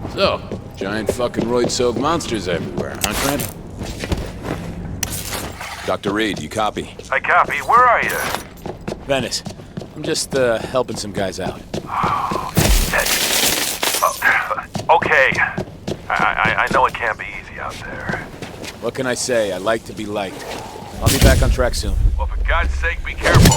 So, giant fucking roid-soaked monsters everywhere, huh, Trent? Dr. Reed, you copy? I copy. Where are you? Venice. I'm just, helping some guys out. Oh, shit. Okay. I know it can't be easy out there. What can I say? I like to be liked. I'll be back on track soon. Well, for God's sake, be careful.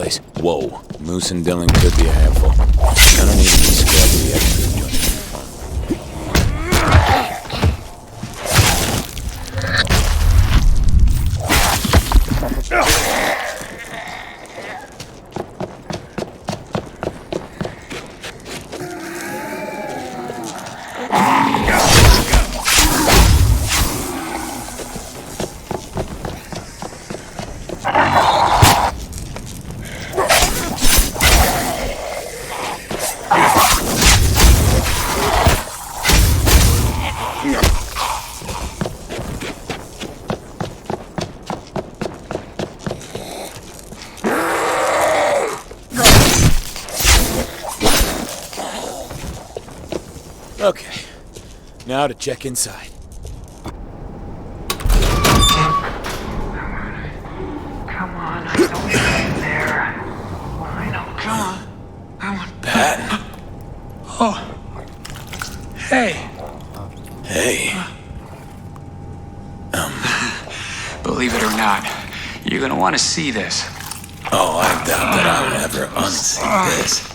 place. Whoa, Moose and Dylan could be a handful. I don't even need scrappy extra to join in. Okay, now to check inside. Come on, I know you're in there. I know, come on. I want Pat? Oh. Hey. Hey. Believe it or not, you're gonna want to see this. Oh, I doubt that I will ever unsee this.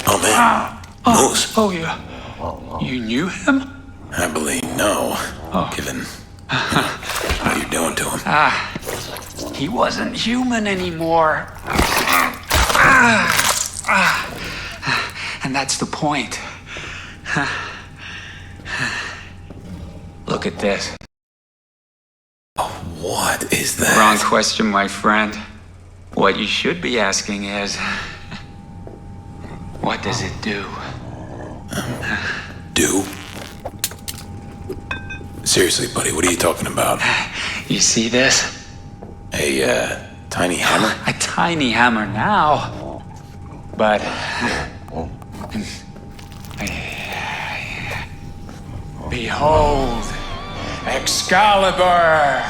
Oh, man. Moose. Oh, yeah. You knew him? I believe no, given what you're doing to him. He wasn't human anymore. And that's the point. Look at this. What is that? Wrong question, my friend. What you should be asking is, what does it do? Do? Seriously, buddy, what are you talking about? You see this? A, tiny hammer? A tiny hammer now. But... behold, Excalibur!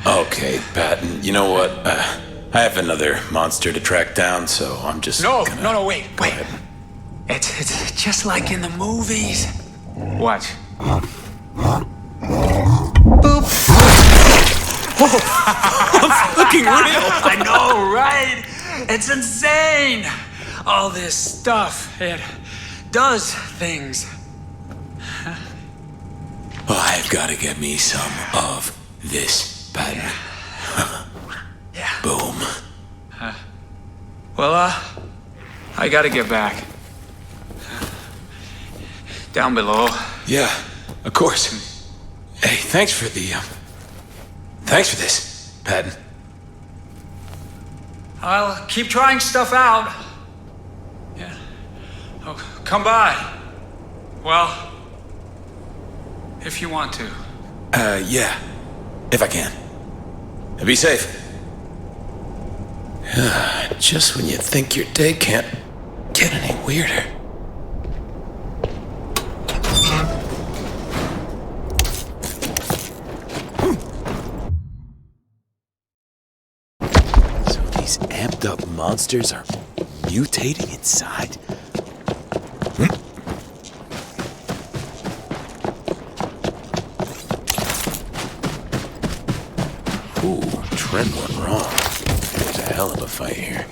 Okay, Patton, you know what? I have another monster to track down, so I'm just No, gonna... wait. It's just like in the movies. Watch. Boop. Fucking real! I know, right? It's insane. All this stuff, it does things. Oh, I've got to get me some of this, Patton. Yeah. Boom. Well, I gotta get back. Down below. Yeah, of course. Hey, thanks for this, Patton. I'll keep trying stuff out. Yeah. Oh, come by. Well, if you want to. Yeah. If I can. Be safe. Just when you think your day can't get any weirder. So these amped up monsters are mutating inside? Ooh, trend went wrong. There's a hell of a fight here.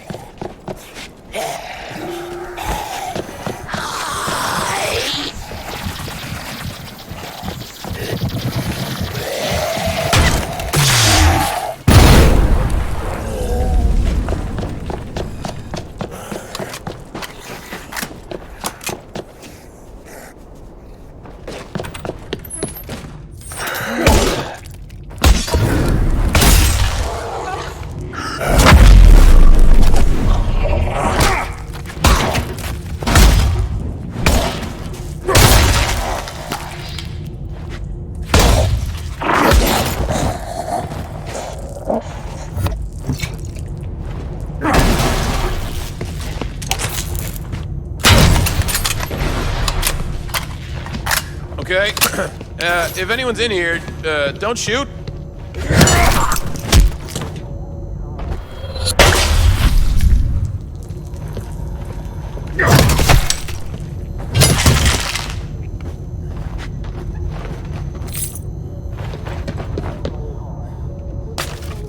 Okay. If anyone's in here, don't shoot.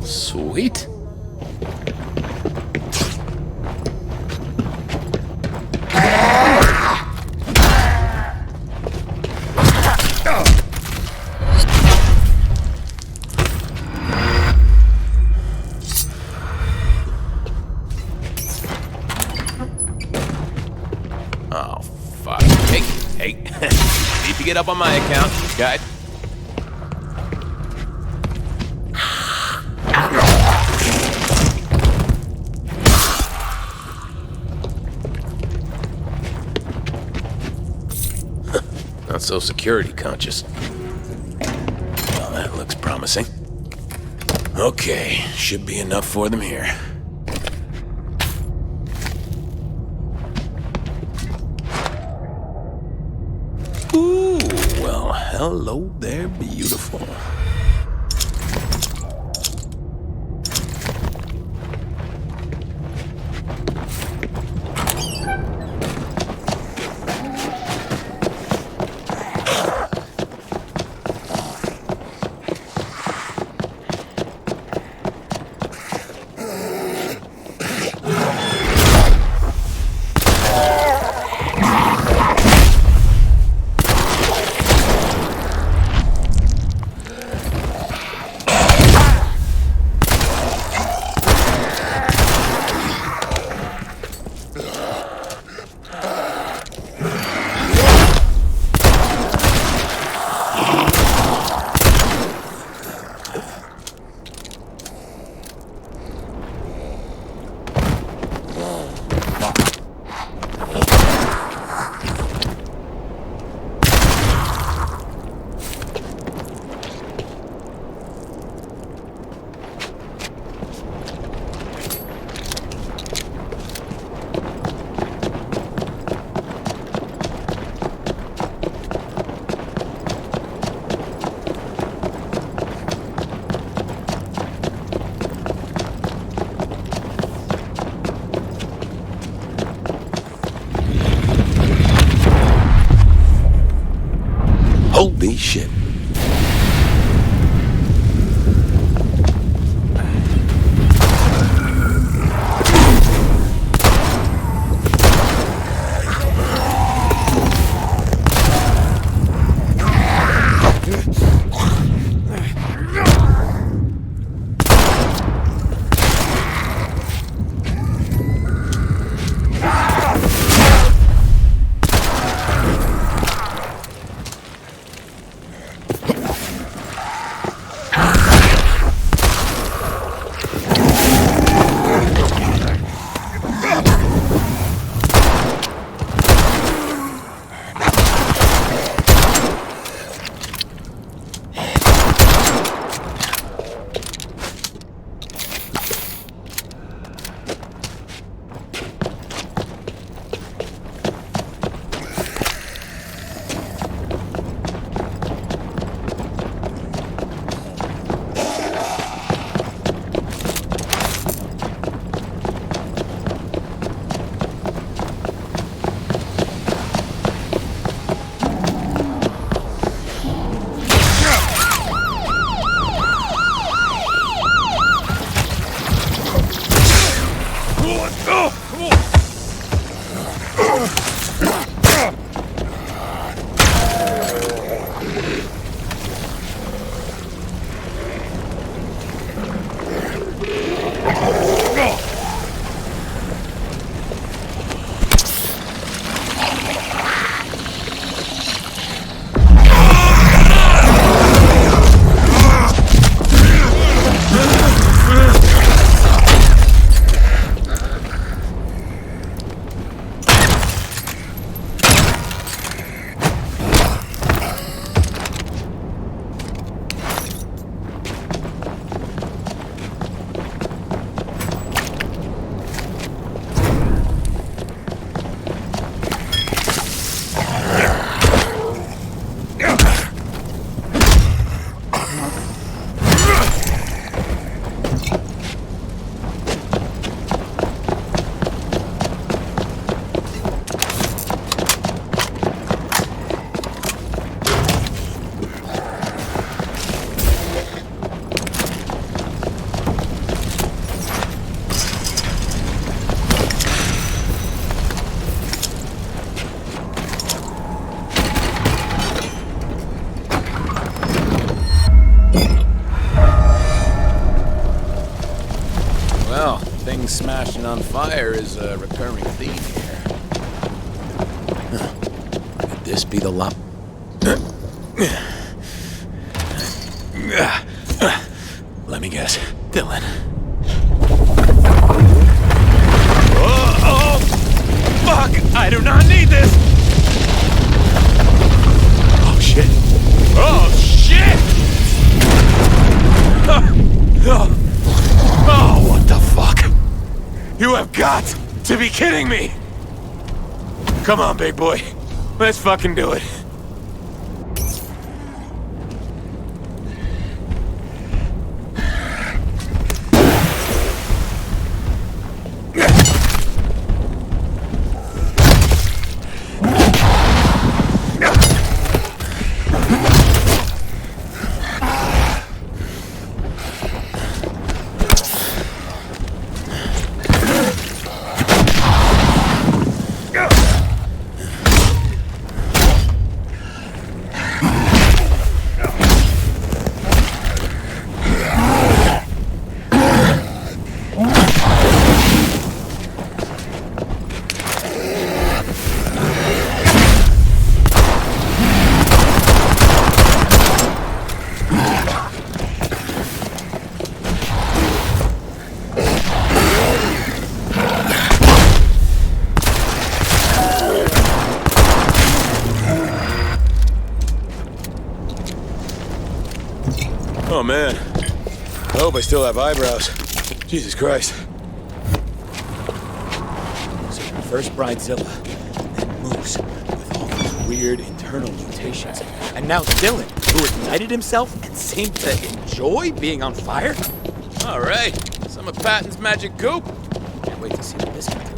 Sweet. it up on my account. Got it. Not so security conscious. Well, that looks promising. Okay, should be enough for them here. Ooh, well, hello there, beautiful. Holy shit. Smashing on fire is a recurring theme here. Could this be the lot? Let me guess. Dylan. Oh! Fuck! I do not need this! Oh, shit. Oh, shit! Oh, what the fuck? You have got to be kidding me! Come on, big boy. Let's fucking do it. Oh, man. I hope I still have eyebrows. Jesus Christ. So first Bridezilla, then Moose, with all these weird internal mutations. And now Dylan, who ignited himself and seemed to enjoy being on fire? All right, some of Patton's magic goop. Can't wait to see what this can do.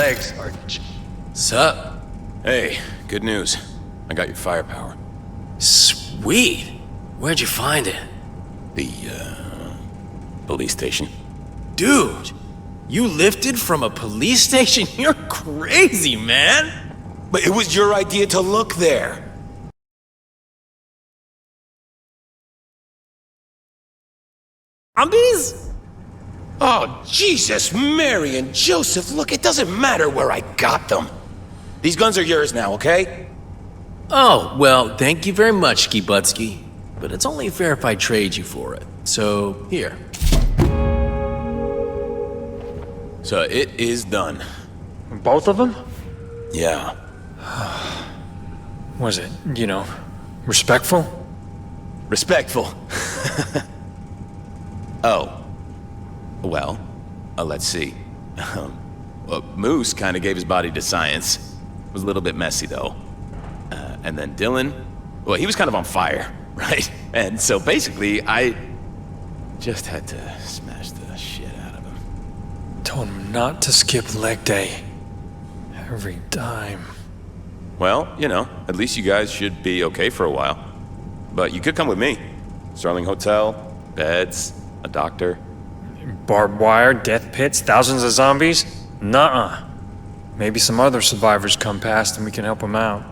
legs, Arch. Sup? Hey, good news. I got your firepower. Sweet. Where'd you find it? The, police station. Dude, you lifted from a police station? You're crazy, man. But it was your idea to look there. Zombies? Oh, Jesus, Mary and Joseph, look, it doesn't matter where I got them. These guns are yours now, okay? Oh, well, thank you very much, Ski Butsky. But it's only fair if I trade you for it. So, here. So it is done. Both of them? Yeah. Was it, respectful? Respectful. Oh. Well, let's see. Well, Moose kind of gave his body to science. It was a little bit messy, though. And then Dylan, well, he was kind of on fire, right? And so basically, I just had to smash the shit out of him. Told him not to skip leg day. Every dime. Well, at least you guys should be okay for a while. But you could come with me. Sterling Hotel, beds, a doctor. Barbed wire, death pits, thousands of zombies? Nuh-uh. Maybe some other survivors come past and we can help them out.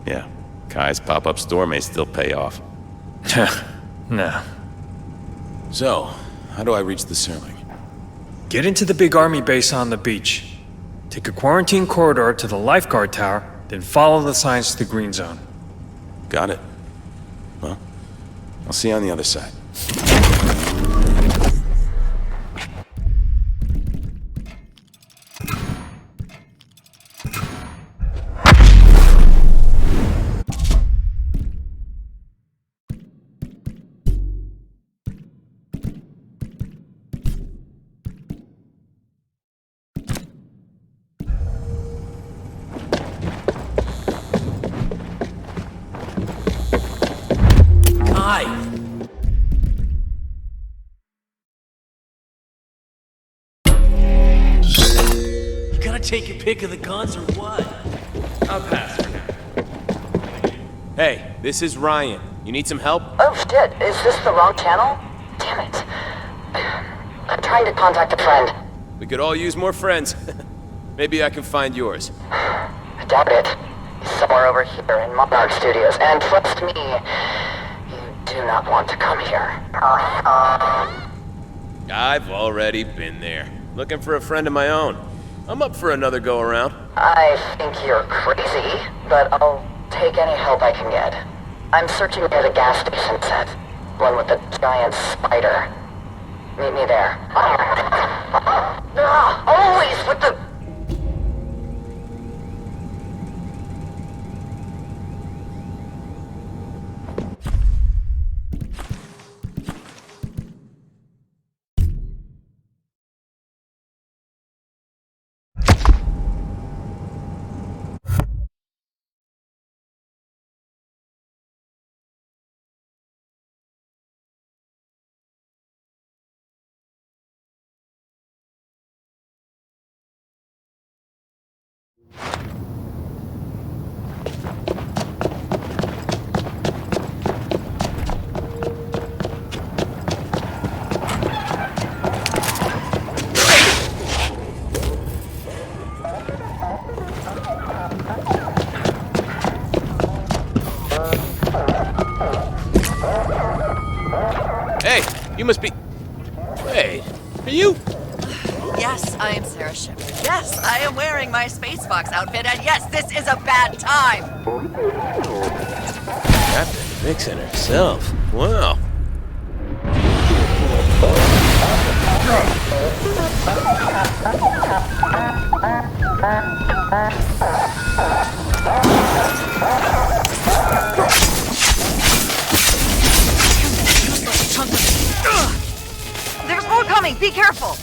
Yeah, Kai's pop-up store may still pay off. No. So, how do I reach the Sterling? Get into the big army base on the beach. Take a quarantine corridor to the lifeguard tower, then follow the signs to the green zone. Got it. Well, I'll see you on the other side. Take your pick of the guns or what? I'll pass for now. Hey, this is Ryan. You need some help? Oh shit, is this the wrong channel? Damn it. I'm trying to contact a friend. We could all use more friends. Maybe I can find yours. I doubt it. He's somewhere over here in Monarch Studios, and trust me, you do not want to come here. I've already been there. Looking for a friend of my own. I'm up for another go-around. I think you're crazy, but I'll take any help I can get. I'm searching near the gas station set. One with the giant spider. Meet me there. Always with the... Hey, you must be... Wait, are you... Yes, I am Sarah Shepard. Yes, I am wearing my Space Fox outfit, and yes, this is a bad time. Captain Vixen herself. Wow. There's more coming. Be careful.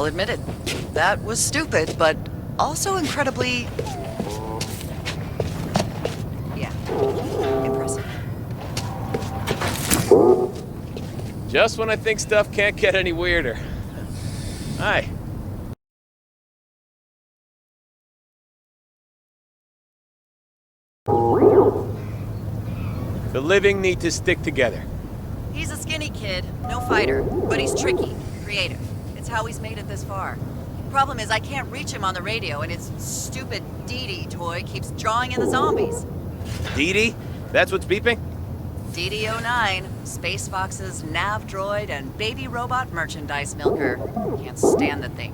Well admitted. That was stupid, but also incredibly... yeah, impressive. Just when I think stuff can't get any weirder. Hi. The living need to stick together. He's a skinny kid, no fighter, but he's tricky, creative. It's how he's made it this far. Problem is, I can't reach him on the radio, and his stupid Dee Dee toy keeps drawing in the zombies. Dee Dee? That's what's beeping? DD-09, Space Fox's nav droid and baby robot merchandise milker. Can't stand the thing.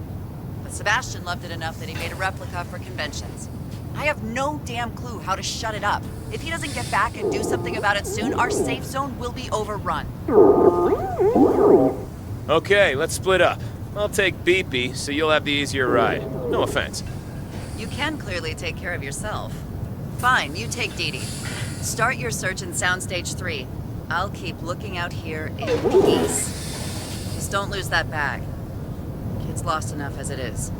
But Sebastian loved it enough that he made a replica for conventions. I have no damn clue how to shut it up. If he doesn't get back and do something about it soon, our safe zone will be overrun. Okay, let's split up. I'll take Beepy, so you'll have the easier ride. No offense. You can clearly take care of yourself. Fine, you take Dee Dee. Start your search in Soundstage 3. I'll keep looking out here in peace. Just don't lose that bag. Kid's lost enough as it is.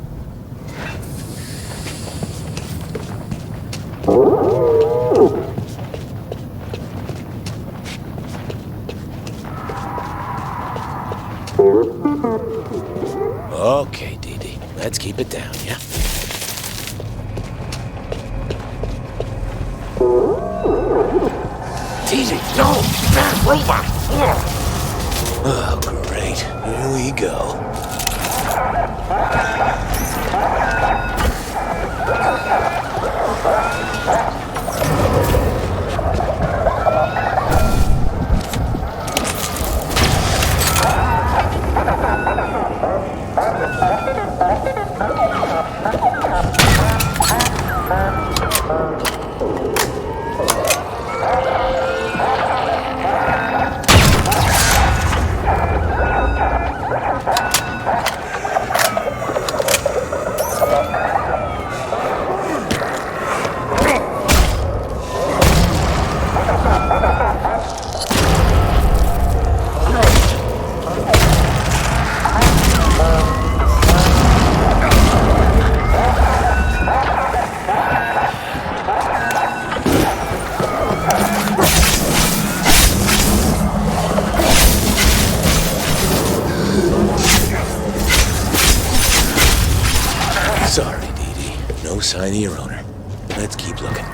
Okay, Dee Dee. Let's keep it down, yeah? Dee Dee, no! Bad robot! Oh, great. Here we go. Sorry, Dee Dee. No sign of your owner. Let's keep looking.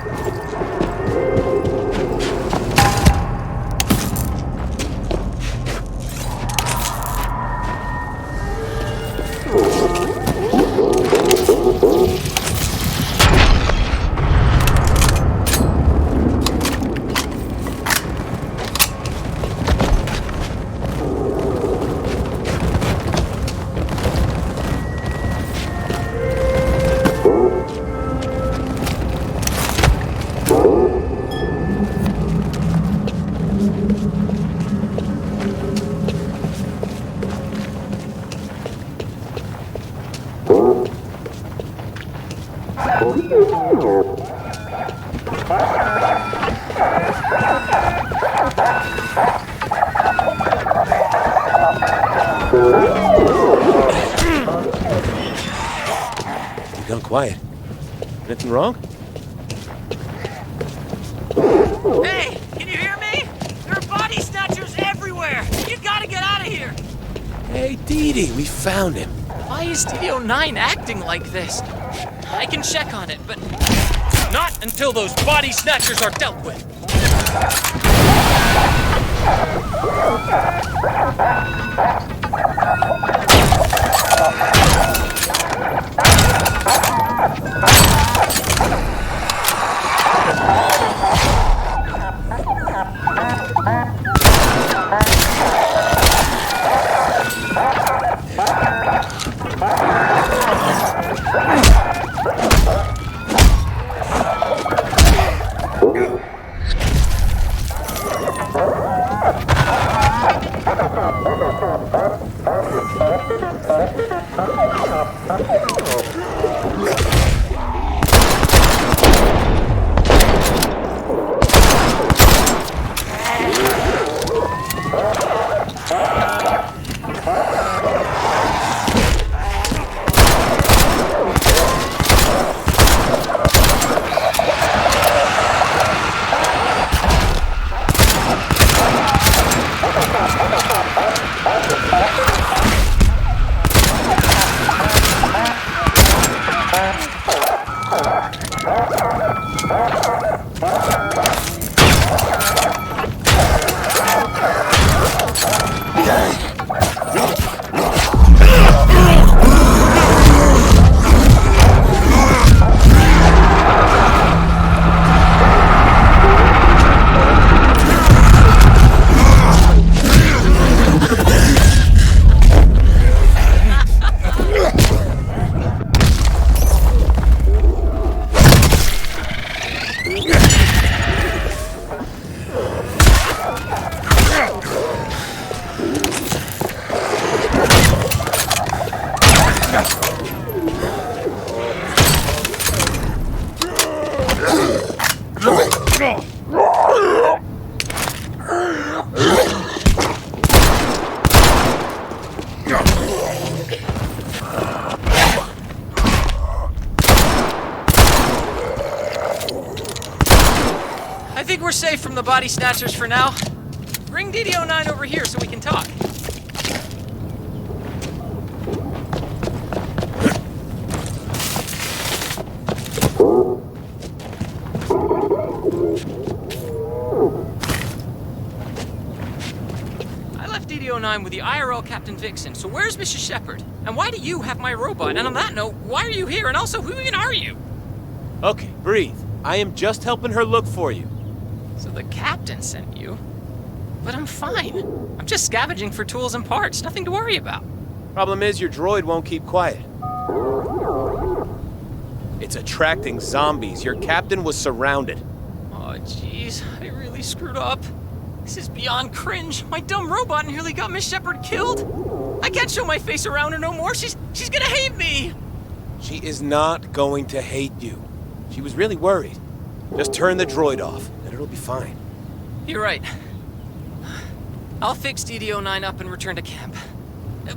You gone quiet. Anything wrong? Hey, can you hear me? There are body snatchers everywhere! You gotta get out of here! Hey, Dee Dee, we found him. Why is DD-09 acting like this? I can check on it, but not until those body snatchers are dealt with. I think we're safe from the body snatchers for now. Bring DD-09 over here so we can talk. I left DD-09 with the IRL Captain Vixen, so where's Mrs. Shepard? And why do you have my robot? And on that note, why are you here? And also, who even are you? Okay, breathe. I am just helping her look for you. So the captain sent you? But I'm fine. I'm just scavenging for tools and parts. Nothing to worry about. Problem is, your droid won't keep quiet. It's attracting zombies. Your captain was surrounded. Oh, jeez. I really screwed up. This is beyond cringe. My dumb robot nearly got Miss Shepard killed. I can't show my face around her no more. She's gonna hate me. She is not going to hate you. She was really worried. Just turn the droid off, and it'll be fine. You're right. I'll fix DD-09 up and return to camp.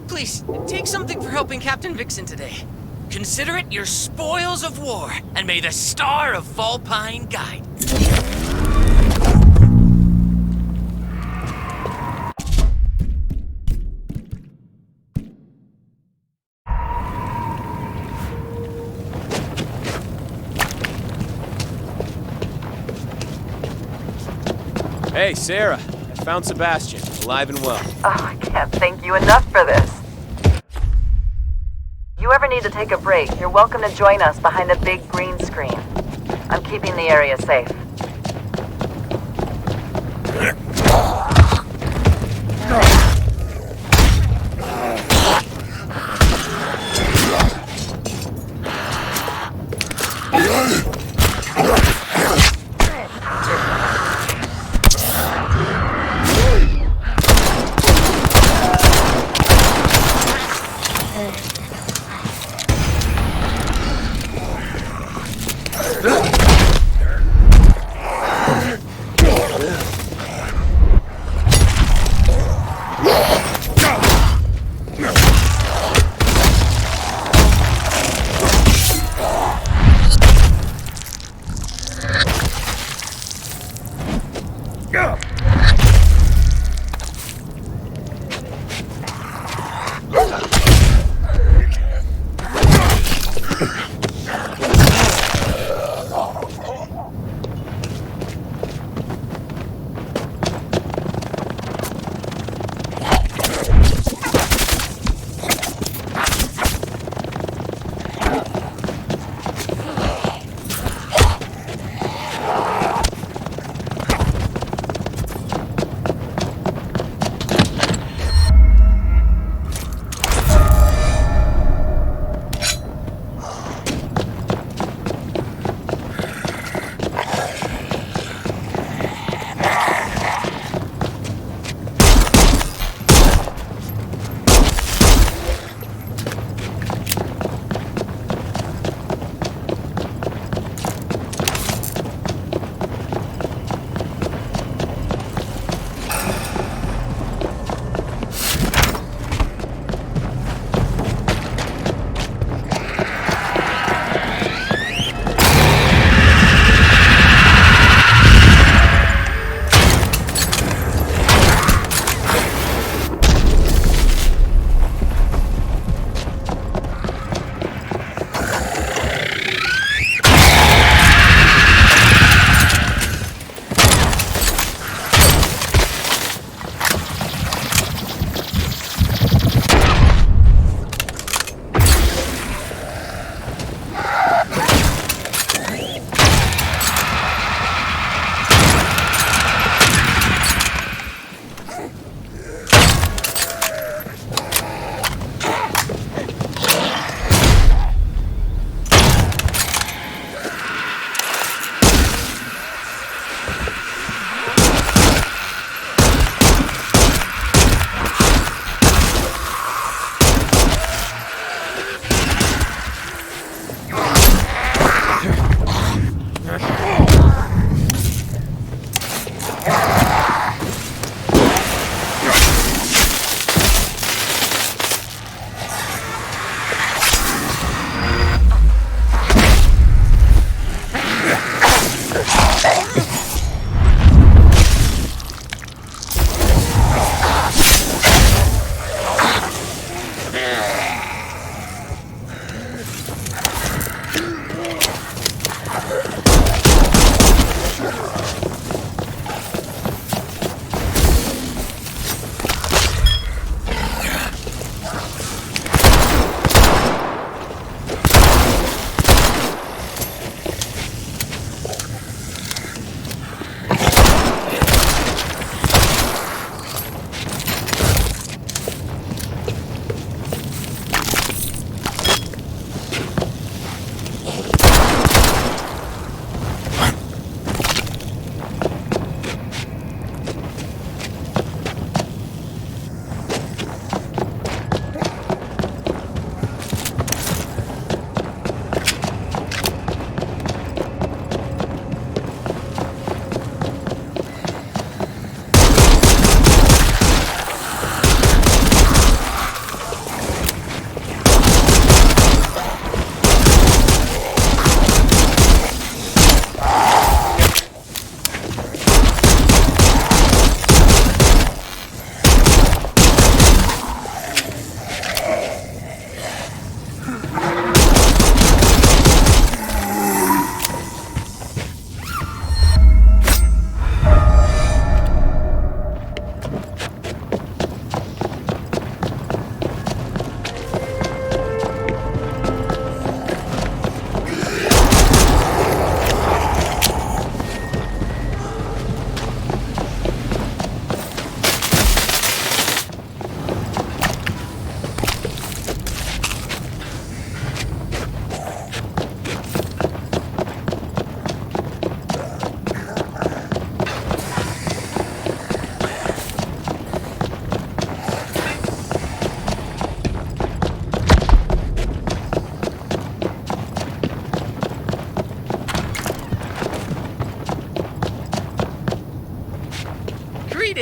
Please, take something for helping Captain Vixen today. Consider it your spoils of war, and may the star of Volpine guide. Hey, Sarah. I found Sebastian, alive and well. Oh, I can't thank you enough for this. You ever need to take a break, you're welcome to join us behind the big green screen. I'm keeping the area safe.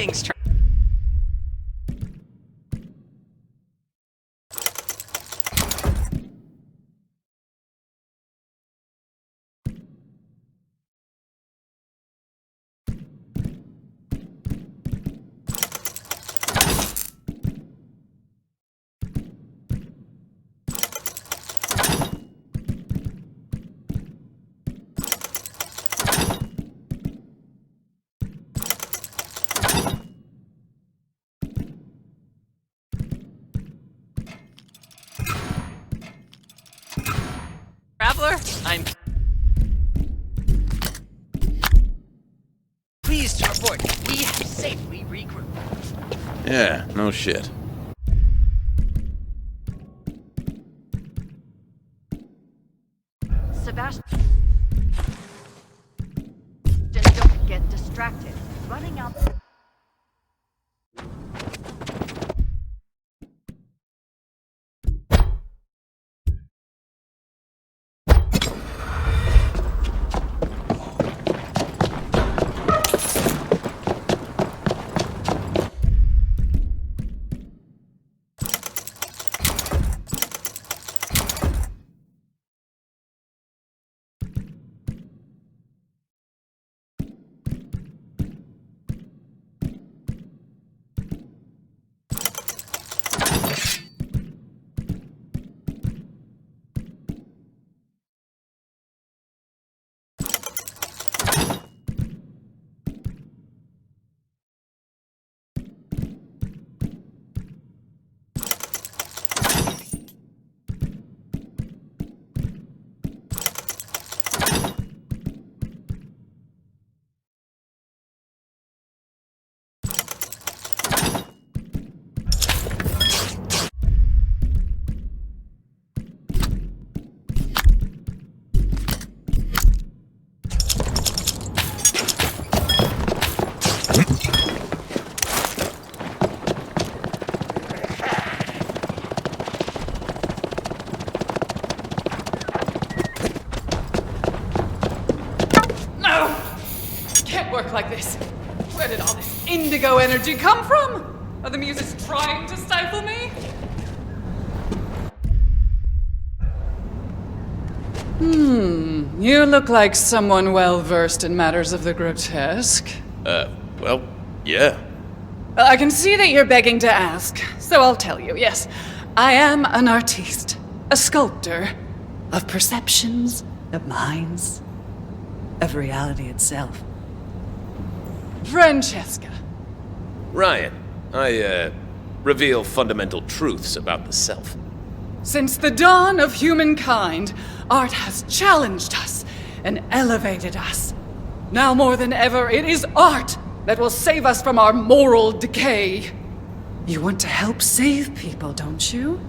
Thanks, Traveler. I'm pleased to report we have safely regrouped. Yeah, no shit. Sebastian, don't get distracted. Running out. Like this. Where did all this indigo energy come from? Are the muses trying to stifle me? You look like someone well versed in matters of the grotesque. Well, yeah. Well, I can see that you're begging to ask, so I'll tell you, yes. I am an artiste, a sculptor of perceptions, of minds, of reality itself. Francesca. Ryan, I, reveal fundamental truths about the self. Since the dawn of humankind, art has challenged us and elevated us. Now more than ever, it is art that will save us from our moral decay. You want to help save people, don't you?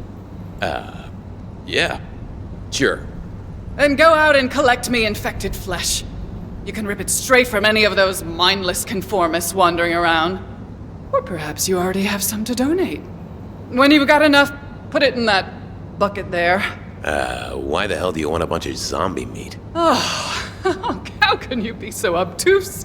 Yeah. Sure. Then go out and collect me infected flesh. You can rip it straight from any of those mindless conformists wandering around. Or perhaps you already have some to donate. When you've got enough, put it in that bucket there. Why the hell do you want a bunch of zombie meat? Oh, how can you be so obtuse?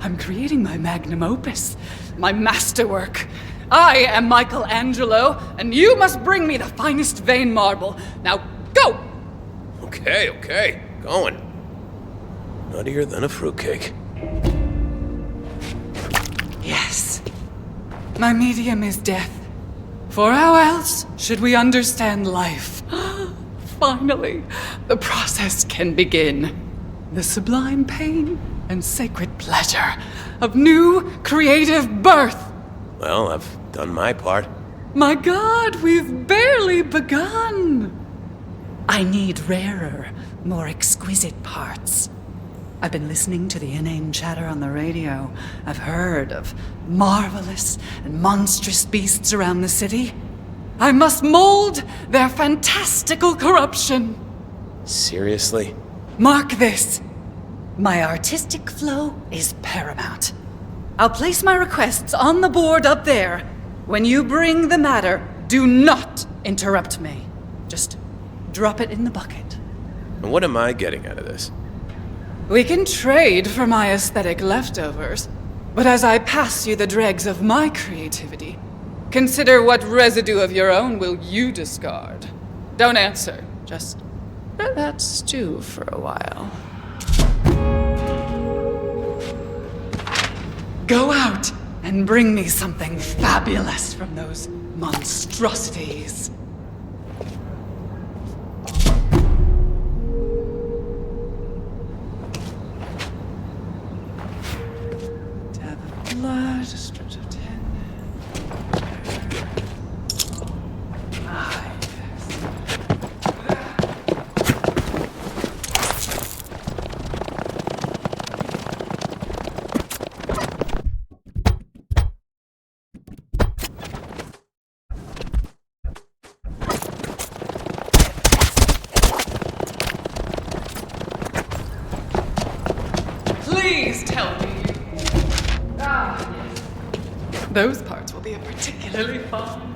I'm creating my magnum opus, my masterwork. I am Michelangelo, and you must bring me the finest vein marble. Now, go! Okay, going. Nuttier than a fruitcake. Yes. My medium is death. For how else should we understand life? Finally, the process can begin. The sublime pain and sacred pleasure of new creative birth. Well, I've done my part. My God, we've barely begun. I need rarer, more exquisite parts. I've been listening to the inane chatter on the radio. I've heard of marvelous and monstrous beasts around the city. I must mold their fantastical corruption. Seriously? Mark this. My artistic flow is paramount. I'll place my requests on the board up there. When you bring the matter, do not interrupt me. Just drop it in the bucket. And what am I getting out of this? We can trade for my aesthetic leftovers. But as I pass you the dregs of my creativity, consider what residue of your own will you discard. Don't answer. Just let that stew for a while. Go out and bring me something fabulous from those monstrosities. Dab of blood, strips of tin. Please tell me. Ah, yes. Those parts will be a particularly fun.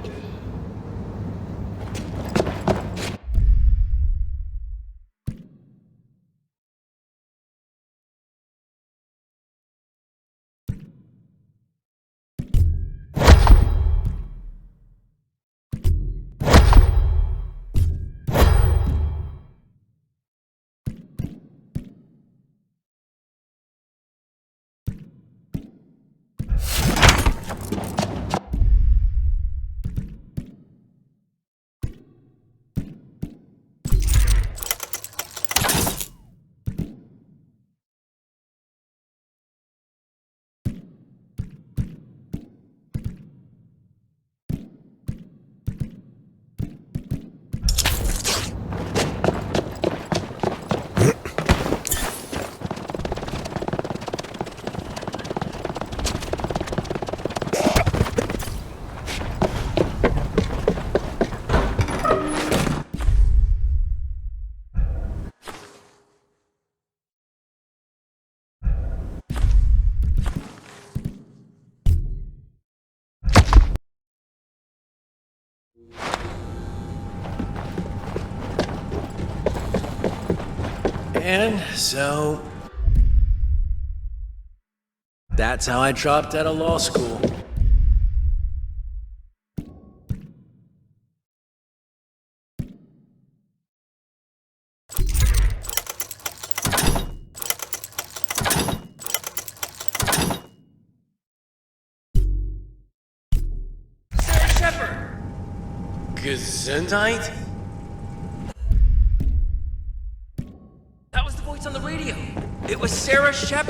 And so that's how I dropped out of law school. Sarah Shepard! Gesundheit? That was the voice on the radio. It was Sarah Shepard.